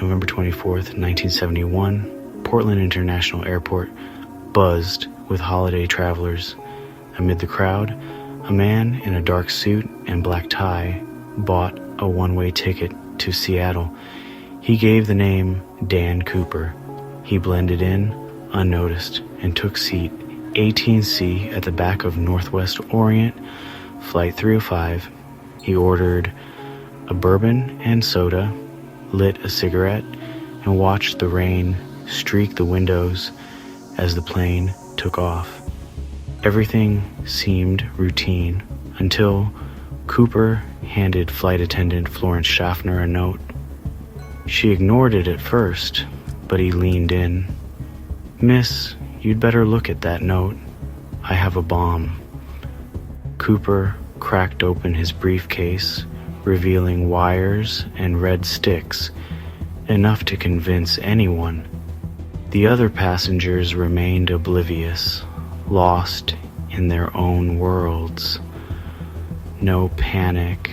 November 24th, 1971, Portland International Airport buzzed with holiday travelers. Amid the crowd, a man in a dark suit and black tie bought a one-way ticket to Seattle. He gave the name Dan Cooper. He blended in, unnoticed, and took seat 18C at the back of Northwest Orient, Flight 305. He ordered a bourbon and soda, lit a cigarette, and watched the rain streak the windows as the plane took off. Everything seemed routine until Cooper handed flight attendant Florence Schaffner a note. She ignored it at first, but he leaned in. "Miss, you'd better look at that note. I have a bomb." Cooper cracked open his briefcase, revealing wires and red sticks, enough to convince anyone. The other passengers remained oblivious, lost in their own worlds. No panic,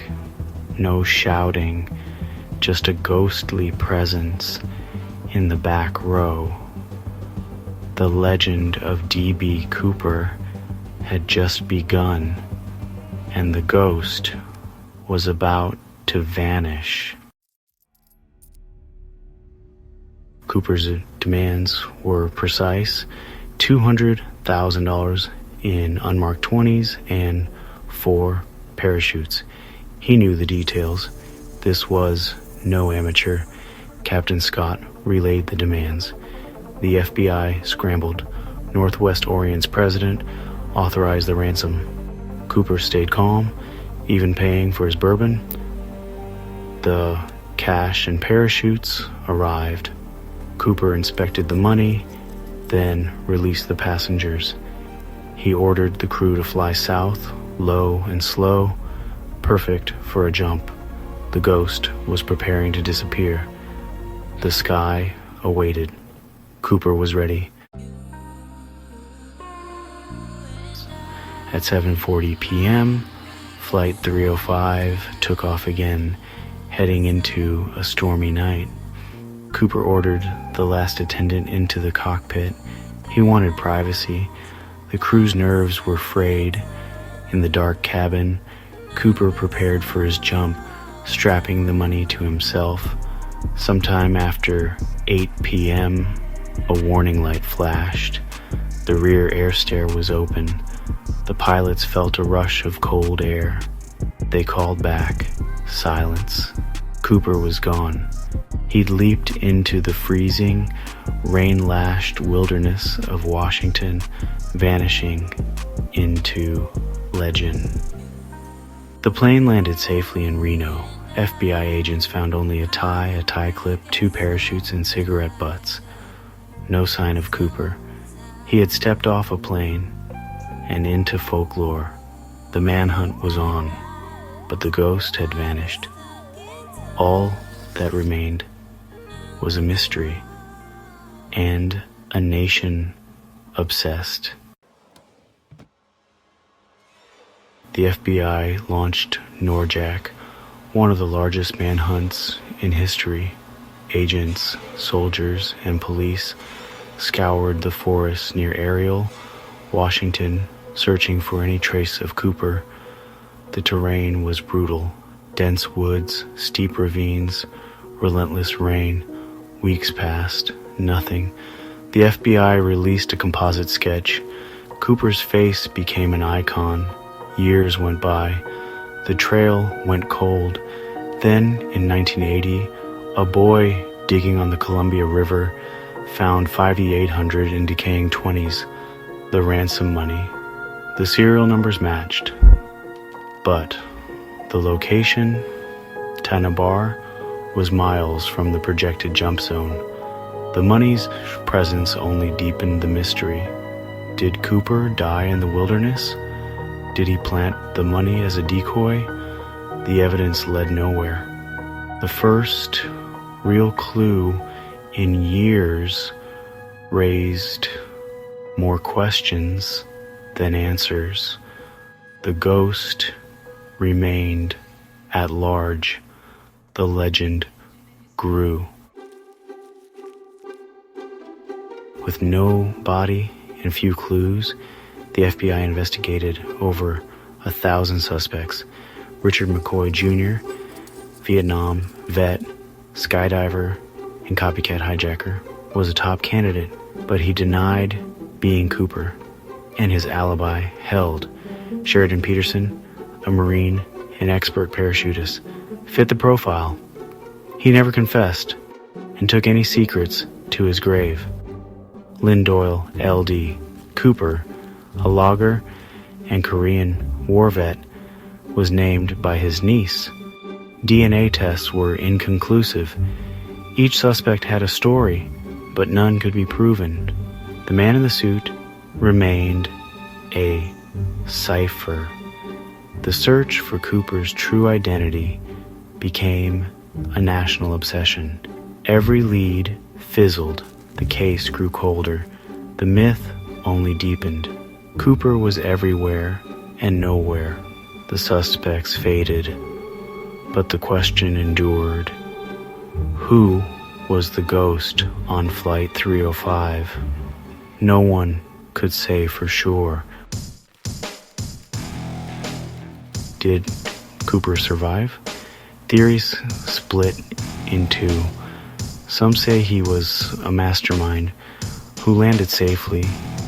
no shouting, just a ghostly presence in the back row. The legend of D.B. Cooper had just begun, and the ghost was about to vanish. Cooper's demands were precise: $200,000 in unmarked 20s and 4 parachutes. He knew the details. This was no amateur. Captain Scott relayed the demands. The FBI scrambled. Northwest Orient's president authorized the ransom. Cooper stayed calm, even paying for his bourbon. The cash and parachutes arrived. Cooper inspected the money, then released the passengers. He ordered the crew to fly south, low and slow, perfect for a jump. The ghost was preparing to disappear. The sky awaited. Cooper was ready. At 7:40 p.m., Flight 305 took off again, heading into a stormy night. Cooper ordered the last attendant into the cockpit. He wanted privacy. The crew's nerves were frayed. In the dark cabin, Cooper prepared for his jump, strapping the money to himself. Sometime after 8 p.m., a warning light flashed. The rear air stair was open. The pilots felt a rush of cold air. They called back. Silence. Cooper was gone. He'd leaped into the freezing, rain-lashed wilderness of Washington, vanishing into legend. The plane landed safely in Reno. FBI agents found only a tie clip, 2 parachutes, and cigarette butts. No sign of Cooper. He had stepped off a plane and into folklore. The manhunt was on, but the ghost had vanished. All that remained was a mystery and a nation obsessed. The FBI launched Norjack, one of the largest manhunts in history. Agents, soldiers, and police scoured the forests near Ariel, Washington, searching for any trace of Cooper. The terrain was brutal. Dense woods, steep ravines, relentless rain. Weeks passed. Nothing. The FBI released a composite sketch. Cooper's face became an icon. Years went by. The trail went cold. Then, in 1980, a boy digging on the Columbia River found 5,800 in decaying 20s, the ransom money. The serial numbers matched. But the location, Tanabar, was miles from the projected jump zone. The money's presence only deepened the mystery. Did Cooper die in the wilderness? Did he plant the money as a decoy? The evidence led nowhere. The first real clue in years raised more questions than answers. The ghost remained at large. The legend grew. With no body and few clues, the FBI investigated over 1,000 suspects. Richard McCoy Jr., Vietnam vet, skydiver, and copycat hijacker, was a top candidate, but he denied being Cooper, and his alibi held. Sheridan Peterson, a Marine and expert parachutist, fit the profile. He never confessed and took any secrets to his grave. Lynn Doyle, L.D. Cooper, a logger and Korean war vet, was named by his niece. DNA tests were inconclusive. Each suspect had a story, but none could be proven. The man in the suit remained a cipher. The search for Cooper's true identity became a national obsession. Every lead fizzled. The case grew colder. The myth only deepened. Cooper was everywhere and nowhere. The suspects faded, but the question endured. Who was the ghost on Flight 305? No one could say for sure. Did Cooper survive? Theories split in two. Some say he was a mastermind who landed safely,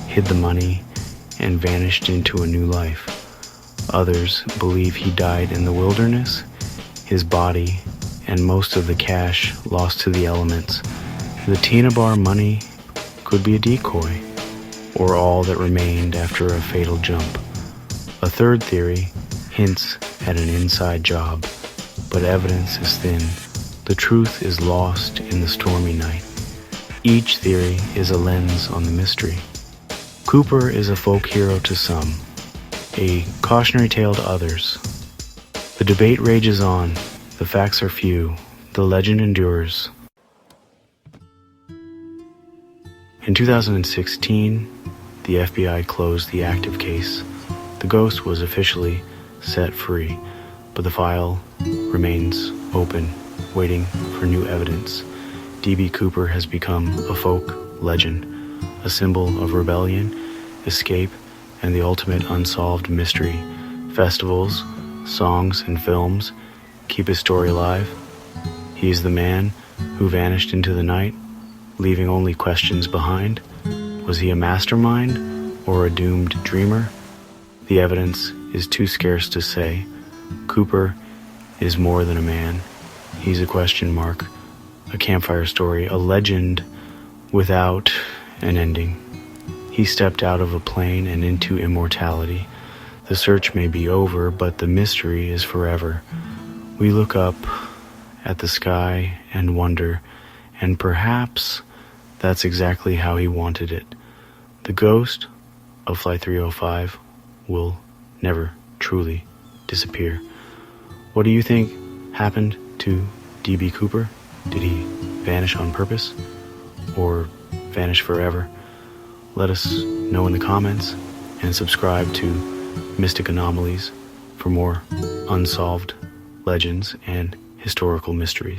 hid the money, and vanished into a new life. Others believe he died in the wilderness, his body and most of the cash lost to the elements. The Tina Bar money could be a decoy, or all that remained after a fatal jump. A third theory hints at an inside job, but evidence is thin. The truth is lost in the stormy night. Each theory is a lens on the mystery. Cooper is a folk hero to some, a cautionary tale to others. The debate rages on, the facts are few, the legend endures. In 2016, the FBI closed the active case. The ghost was officially set free, but the file remains open, waiting for new evidence. D.B. Cooper has become a folk legend, a symbol of rebellion, escape, and the ultimate unsolved mystery. Festivals, songs, and films keep his story alive. He is the man who vanished into the night, leaving only questions behind. Was he a mastermind or a doomed dreamer? The evidence is too scarce to say. Cooper is more than a man. He's a question mark, a campfire story, a legend without an ending. He stepped out of a plane and into immortality. The search may be over, but the mystery is forever. We look up at the sky and wonder, and perhaps that's exactly how he wanted it. The ghost of Flight 305 will never truly disappear. What do you think happened to D.B. Cooper? Did he vanish on purpose or vanish forever? Let us know in the comments and subscribe to Mystic Anomalies for more unsolved legends and historical mysteries.